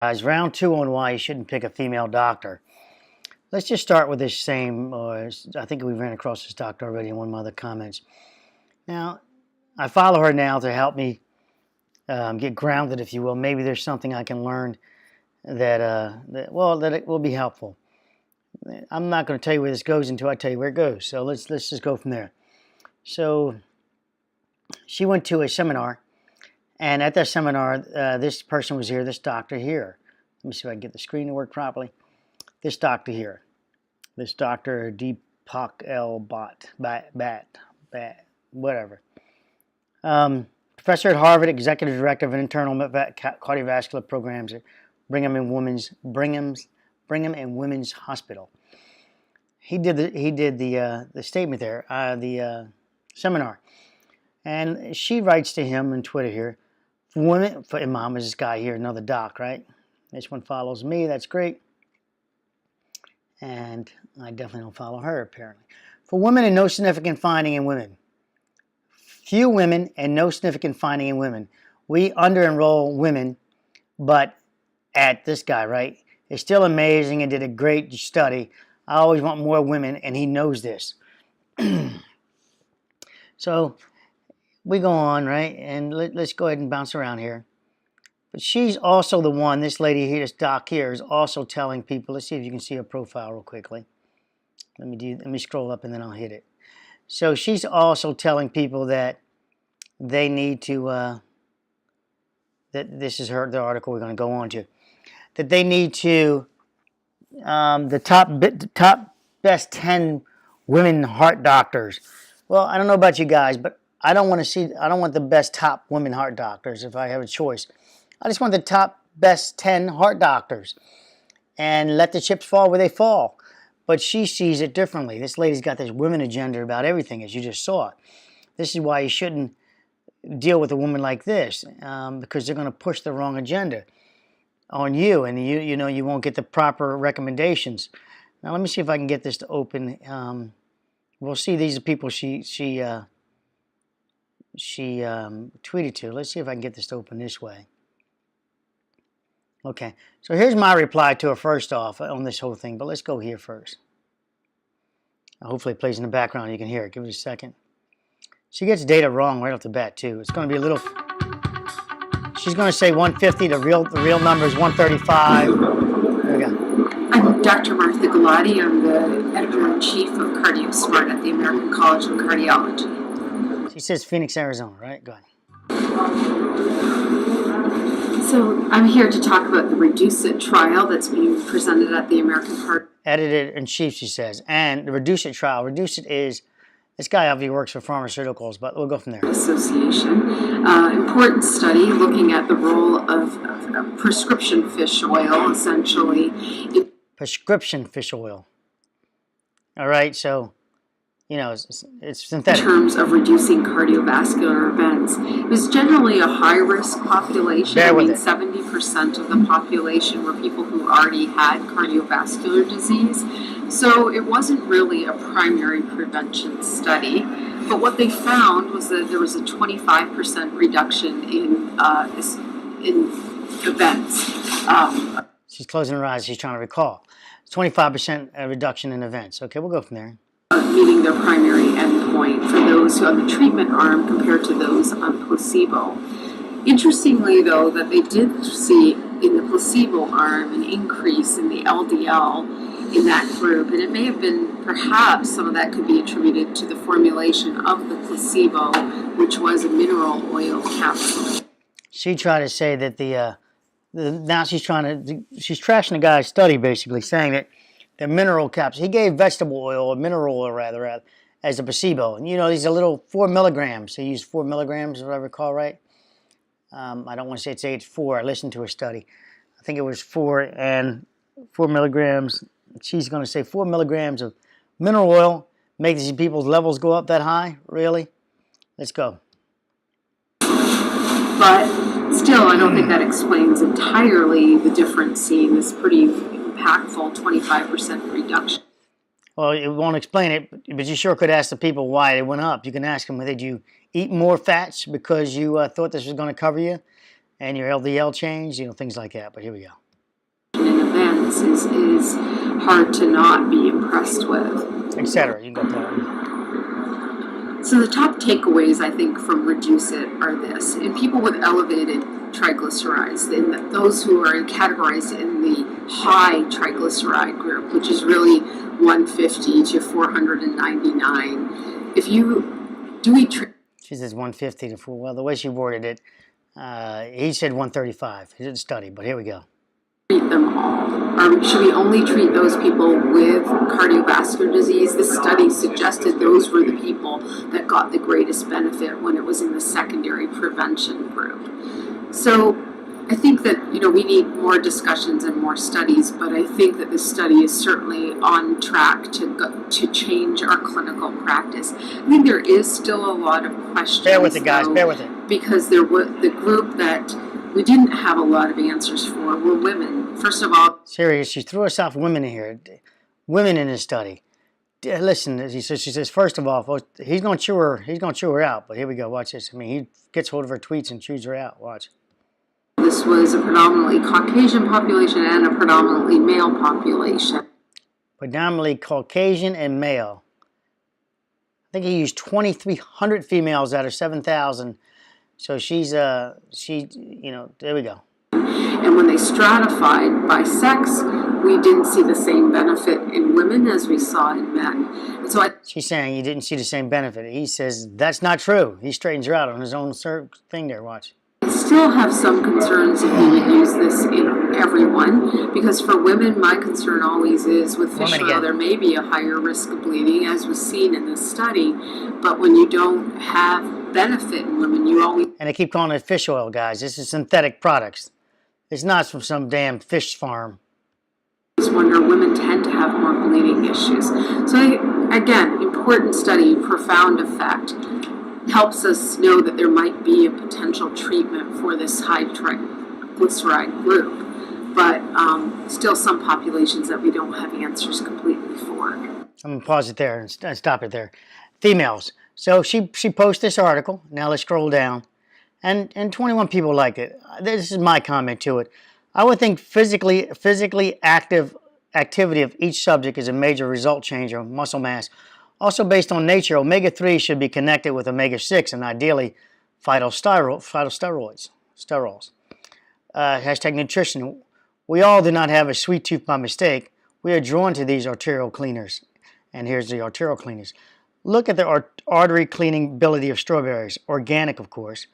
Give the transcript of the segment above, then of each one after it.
Guys, round 2 on why you shouldn't pick a female doctor. Let's just start with this same, I think we ran across this doctor already in one of my other comments. Now, I follow her now to help me get grounded, if you will. Maybe there's something I can learn that it will be helpful. I'm not going to tell you where this goes until I tell you where it goes. So let's just go from there. So she went to a seminar, and at that seminar, this person was here, this doctor here. Let me see if I can get the screen to work properly. This doctor here, this Dr. Deepak L. Whatever. Professor at Harvard, executive director of internal cardiovascular programs at Brigham and Women's Hospital. He did the statement there, the seminar, and she writes to him on Twitter here. Women, for Imam is this guy here, another doc, right? This one follows me. That's great. And I definitely don't follow her, apparently. For women and no significant finding in women. Few women and no significant finding in women. We under-enroll women, but at this guy, right? It's still amazing and did a great study. I always want more women, and he knows this. So we go on, right? And let's go ahead and bounce around here. But she's also the one, this lady here, this doc here, is also telling people. Let's see if you can see her profile real quickly. Let me scroll up and then I'll hit it. So she's also telling people that they need to, that this is the article we're going to go on to, that they need to, the top best 10 women heart doctors. Well, I don't know about you guys, but I don't want the best top women heart doctors if I have a choice. I just want the top best 10 heart doctors and let the chips fall where they fall. But she sees it differently. This lady's got this women agenda about everything, as you just saw. This is why you shouldn't deal with a woman like this, because they're going to push the wrong agenda on you, and you won't get the proper recommendations. Now let me see if I can get this to open. We'll see, these are people she tweeted to. Let's see if I can get this to open this way. Okay, so here's my reply to her first off on this whole thing, but let's go here first. Hopefully it plays in the background, you can hear it. Give it a second. She gets data wrong right off the bat too. It's going to be a little, she's going to say 150, the real number is 135. There we go. I'm Dr. Martha Galati. I'm the editor-in-chief of CardioSmart at the American College of Cardiology. She says Phoenix, Arizona, right? Go ahead. So I'm here to talk about the REDUCEIT trial that's being presented at the American Heart. Editor-in-chief, she says. And the REDUCEIT trial. REDUCEIT is, this guy obviously works for pharmaceuticals, but we'll go from there. Association. Important study looking at the role of prescription fish oil, essentially. Prescription fish oil. All right, so, it's synthetic. In terms of reducing cardiovascular events. It was generally a high-risk population. Bear with it. 70% of the population were people who already had cardiovascular disease. So it wasn't really a primary prevention study. But what they found was that there was a 25% reduction in events. She's closing her eyes. She's trying to recall. 25% reduction in events. Okay, we'll go from there. Meeting their primary endpoint for those who have the treatment arm compared to those on placebo. Interestingly, though, that they did see in the placebo arm an increase in the LDL in that group, and it may have been, perhaps, some of that could be attributed to the formulation of the placebo, which was a mineral oil capsule. She tried to say that now she's trashing the guy's study, basically, saying that the mineral capsule, he gave vegetable oil, or mineral oil rather, as a placebo. And these are little 4 milligrams. He used 4 milligrams, if I recall right. I don't want to say it's 4. I listened to a study. I think it was 4 and 4 milligrams. She's going to say 4 milligrams of mineral oil make these people's levels go up that high? Really? Let's go. But still, I don't think that explains entirely the difference seen. This pretty impactful 25% reduction. Well, it won't explain it, but you sure could ask the people why it went up. You can ask them, did you eat more fats because you thought this was going to cover you and your LDL changed? Things like that. But here we go. events is hard to not be impressed with. Etc. You can go to that one. So the top takeaways, I think, from REDUCEIT are this. In people with elevated triglycerides, in those who are categorized in the high triglyceride group, which is really 150 to 499, if you do eat... She says 150 to 4. Well, the way she worded it, he said 135. He didn't study, but here we go. Treat them all. Or should we only treat those people with cardiovascular disease? This study suggested those were the people that got the greatest benefit when it was in the secondary prevention group. So I think that, we need more discussions and more studies, but I think that this study is certainly on track to change our clinical practice. I think there is still a lot of questions. Bear with it, guys. Bear with it. Because there was the group that we didn't have a lot of answers for were women. First of all, serious, she threw herself women in here, women in this study. Listen, she says, first of all, he's gonna chew her out. But here we go. Watch this. I mean, he gets hold of her tweets and chews her out. Watch. This was a predominantly Caucasian population and a predominantly male population. Predominantly Caucasian and male. I think he used 2,300 females out of 7,000. So there we go. And when they stratified by sex, we didn't see the same benefit in women as we saw in men. And so she's saying you didn't see the same benefit. He says that's not true. He straightens her out on his own thing there. Watch. I still have some concerns if we would use this in everyone, because for women, my concern always is with fish oil, there may be a higher risk of bleeding, as was seen in this study, but when you don't have benefit in women, you always... And they keep calling it fish oil, guys. This is synthetic products. It's not from some damn fish farm. I just wonder, women tend to have more bleeding issues. So again, important study, profound effect. Helps us know that there might be a potential treatment for this high triglyceride group, but still some populations that we don't have answers completely for. I'm going to pause it there and stop it there. Females. So she posted this article. Now let's scroll down. And 21 people liked it. This is my comment to it. I would think physically active activity of each subject is a major result changer of muscle mass. Also based on nature, omega-3 should be connected with omega-6 and ideally phytosterols. Hashtag nutrition. We all do not have a sweet tooth by mistake. We are drawn to these arterial cleaners. And here's the arterial cleaners. Look at the artery cleaning ability of strawberries. Organic, of course.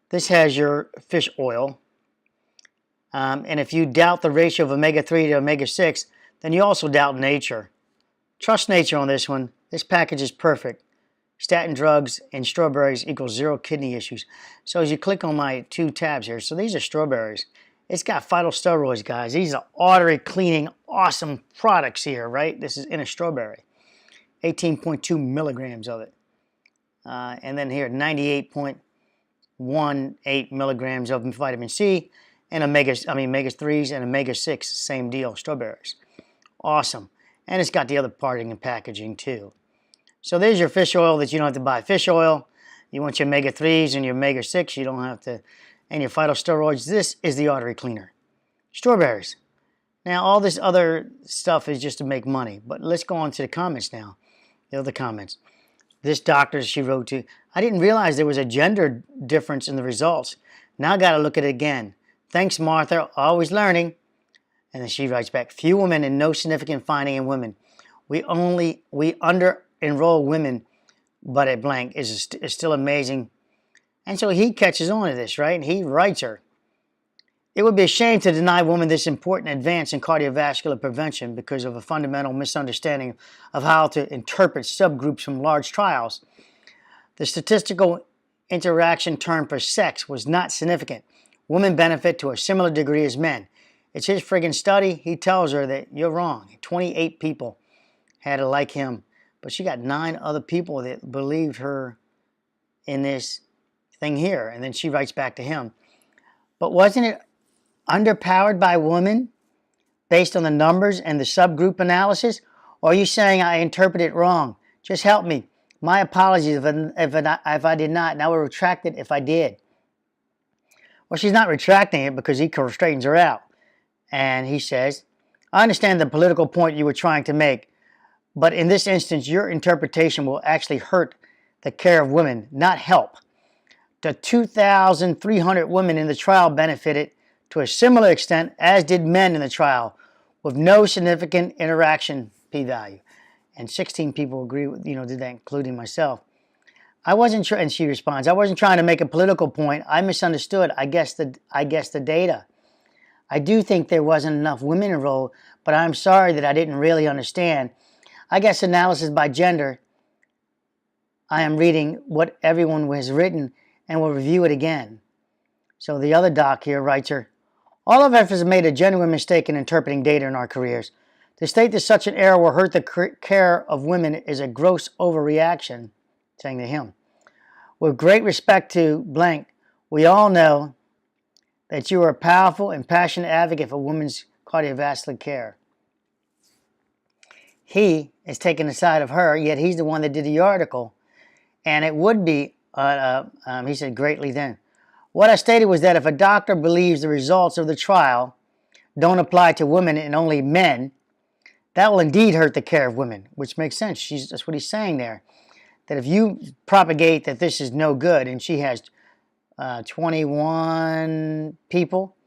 This has your fish oil. And if you doubt the ratio of omega-3 to omega-6, then you also doubt nature. Trust nature on this one. This package is perfect. Statin drugs and strawberries equals 0 kidney issues. So as you click on my 2 tabs here, so these are strawberries. It's got phytosteroids, guys. These are artery cleaning, awesome products here, right? This is in a strawberry. 18.2 milligrams of it. And then here, 98.18 milligrams of vitamin C and omega-3s and omega-6, same deal, strawberries. Awesome. And it's got the other parting and packaging too. So there's your fish oil that you don't have to buy fish oil. You want your omega-3s and your omega-6, you don't have to, and your phytosteroids. This is the artery cleaner. Strawberries. Now all this other stuff is just to make money. But let's go on to the comments now. The other comments. This doctor, she wrote to, I didn't realize there was a gender difference in the results. Now I got to look at it again. Thanks, Martha. Always learning. And then she writes back, few women and no significant finding in women. We under-enroll women, but at blank is still amazing. And so he catches on to this, right? And he writes her. It would be a shame to deny women this important advance in cardiovascular prevention because of a fundamental misunderstanding of how to interpret subgroups from large trials. The statistical interaction term for sex was not significant. Women benefit to a similar degree as men. It's his friggin' study. He tells her that you're wrong. 28 people had it like him. But she got 9 other people that believed her in this thing here. And then she writes back to him. But wasn't it underpowered by women based on the numbers and the subgroup analysis? Or are you saying I interpreted it wrong? Just help me. My apologies if I did not. And I will retract it if I did. Well, she's not retracting it because he straightens her out. And he says, I understand the political point you were trying to make, but in this instance, your interpretation will actually hurt the care of women, not help. The 2,300 women in the trial benefited to a similar extent as did men in the trial, with no significant interaction p-value. And 16 people agree with, did that, including myself. I wasn't sure, and she responds, I wasn't trying to make a political point. I misunderstood. I guess the data. I do think there wasn't enough women enrolled, but I'm sorry that I didn't really understand. I guess analysis by gender. I am reading what everyone has written and will review it again. So the other doc here writes her, all of us have made a genuine mistake in interpreting data in our careers. To state that such an error will hurt the care of women is a gross overreaction, saying to him. With great respect to blank, we all know that you are a powerful and passionate advocate for women's cardiovascular care. He is taking the side of her, yet he's the one that did the article. And it would be, he said, greatly then. What I stated was that if a doctor believes the results of the trial don't apply to women and only men, that will indeed hurt the care of women, which makes sense. That's what he's saying there. That if you propagate that this is no good, and she has 21 people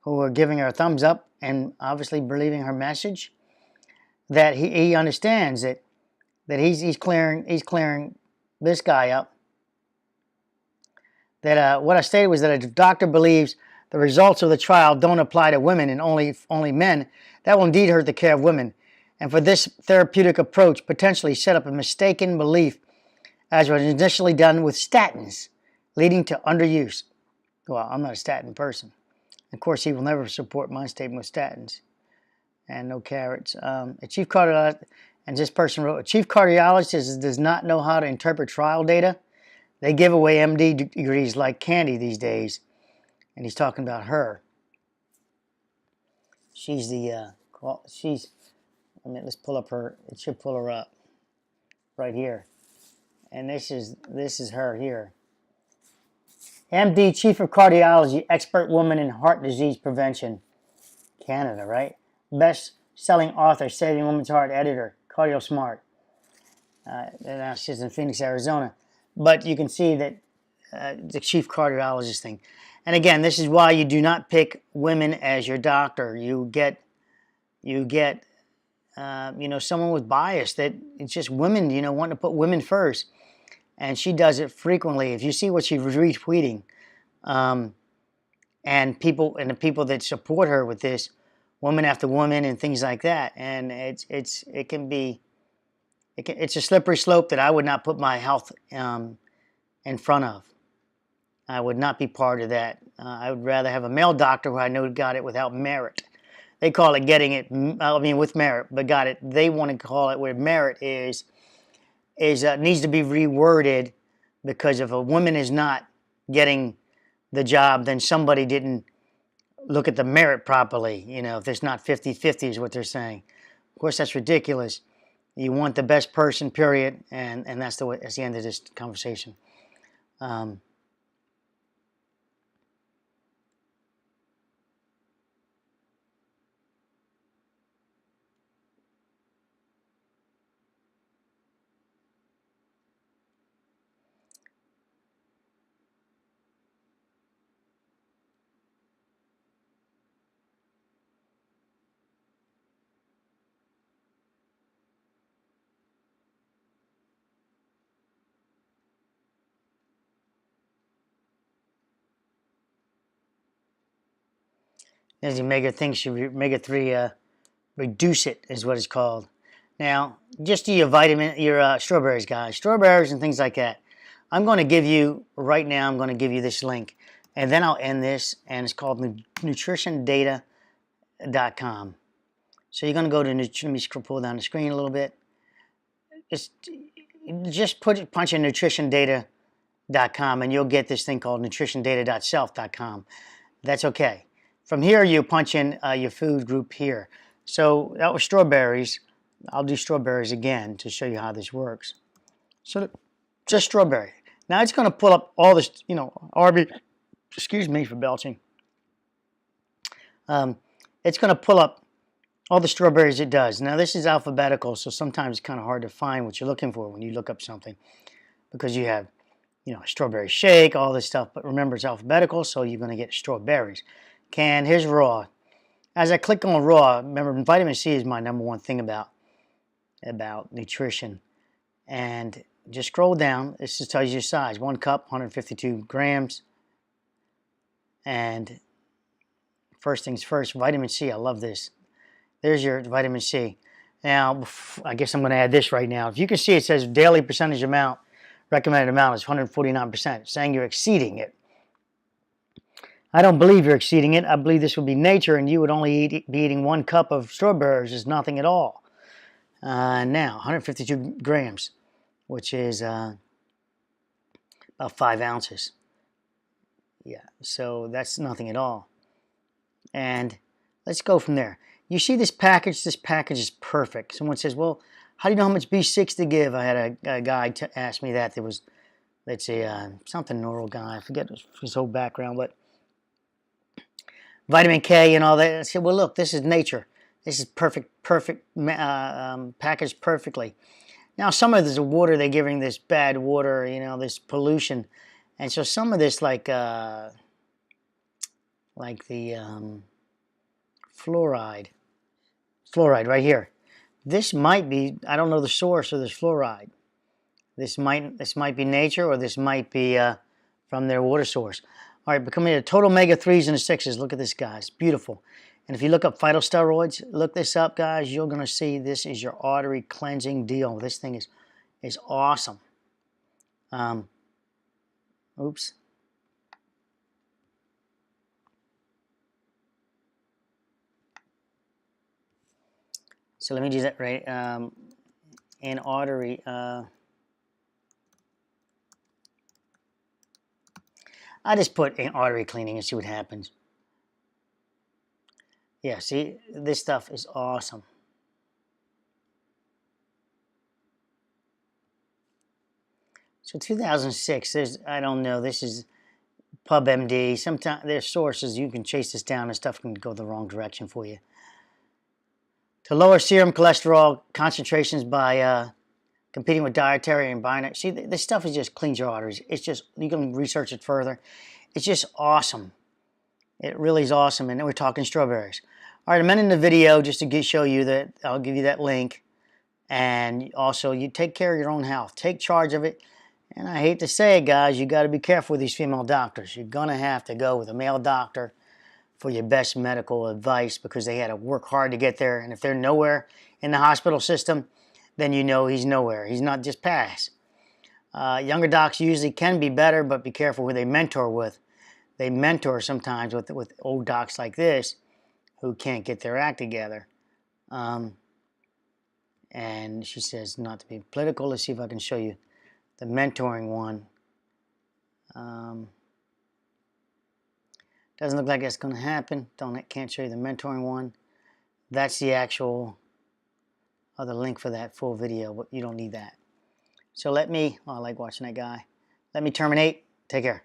who are giving her a thumbs up and obviously believing her message, that he understands that he's clearing this guy up. That what I stated was that if a doctor believes the results of the trial don't apply to women and only men, that will indeed hurt the care of women. And for this therapeutic approach, potentially set up a mistaken belief, as was initially done with statins, leading to underuse. Well, I'm not a statin person. Of course, he will never support my statement with statins. And no carrots. A chief cardiologist, and this person wrote, a chief cardiologist does not know how to interpret trial data. They give away MD degrees like candy these days. And he's talking about her. She's let's pull up her, it should pull her up right here. And this is her here. MD, Chief of Cardiology, expert woman in heart disease prevention. Canada, right? Best-selling author, Saving Women's Heart, editor, CardioSmart. Now she's in Phoenix, Arizona. But you can see that the chief cardiologist thing. And again, this is why you do not pick women as your doctor. You get someone with bias that it's just women, wanting to put women first. And she does it frequently. If you see what she's retweeting, and the people that support her with this, woman after woman and things like that, and it's a slippery slope that I would not put my health in front of. I would not be part of that. I would rather have a male doctor who I know got it without merit. They call it getting it, with merit, but got it. They want to call it where merit is needs to be reworded, because if a woman is not getting the job, then somebody didn't look at the merit properly. If there's not 50-50 is what they're saying. Of course, that's ridiculous. You want the best person, period, and that's the end of this conversation. There's the Omega-3 REDUCEIT is what it's called. Now, just do your strawberries, guys. Strawberries and things like that. I'm going to give you, right now, this link. And then I'll end this, and it's called nutritiondata.com. So you're going to go to, let me pull down the screen a little bit. Just punch in nutritiondata.com, and you'll get this thing called nutritiondata.self.com. That's okay. From here, you punch in your food group here. So that was strawberries. I'll do strawberries again to show you how this works. So just strawberry. Now it's going to pull up all this, excuse me for belching. it's going to pull up all the strawberries it does. Now this is alphabetical, so sometimes it's kind of hard to find what you're looking for when you look up something, because you have, you know, strawberry shake, all this stuff. But remember, it's alphabetical, so you're going to get strawberries. Canned, here's raw. As I click on raw, remember, vitamin C is my #1 thing about nutrition. And just scroll down. This just tells you your size. 1 cup, 152 grams. And first things first, vitamin C. I love this. There's your vitamin C. Now, I guess I'm going to add this right now. If you can see, it says daily percentage amount, recommended amount is 149%, saying you're exceeding it. I don't believe you're exceeding it. I believe this would be nature, and you would only be eating 1 cup of strawberries is nothing at all. Now, 152 grams, which is about 5 ounces. Yeah, so that's nothing at all. And let's go from there. You see this package? This package is perfect. Someone says, well, how do you know how much B6 to give? I had a guy ask me that. There was, let's say, something neural guy. I forget his whole background, but vitamin K and all that. I said, well, look, this is nature. This is perfect, packaged perfectly. Now, some of this water, they're giving this bad water, you know, this pollution. And so some of this, like the fluoride right here. This might be, I don't know the source of this fluoride. This might be nature, or this might be from their water source. All right, becoming a total omega-3s and the 6s. Look at this, guys. Beautiful. And if you look up phytosteroids, look this up, guys. You're going to see this is your artery cleansing deal. This thing is awesome. Oops. So let me do that right. An artery. I just put an artery cleaning and see what happens. Yeah, see, this stuff is awesome. So 2006, I don't know, this is PubMD. Sometimes there's sources, you can chase this down and stuff can go the wrong direction for you. To lower serum cholesterol concentrations by competing with dietary and binary. See, this stuff is just cleans your arteries. It's just, you can research it further. It's just awesome. It really is awesome. And then we're talking strawberries. All right, I'm ending the video just to show you that. I'll give you that link. And also, you take care of your own health. Take charge of it. And I hate to say it, guys, you got to be careful with these female doctors. You're going to have to go with a male doctor for your best medical advice, because they had to work hard to get there. And if they're nowhere in the hospital system, then you know he's nowhere. He's not just pass. Younger docs usually can be better, but be careful who they mentor with. They mentor sometimes with old docs like this who can't get their act together. And she says not to be political. Let's see if I can show you the mentoring one. Doesn't look like that's going to happen. Can't show you the mentoring one. That's the actual other link for that full video, but you don't need that. So I like watching that guy. Let me terminate. Take care.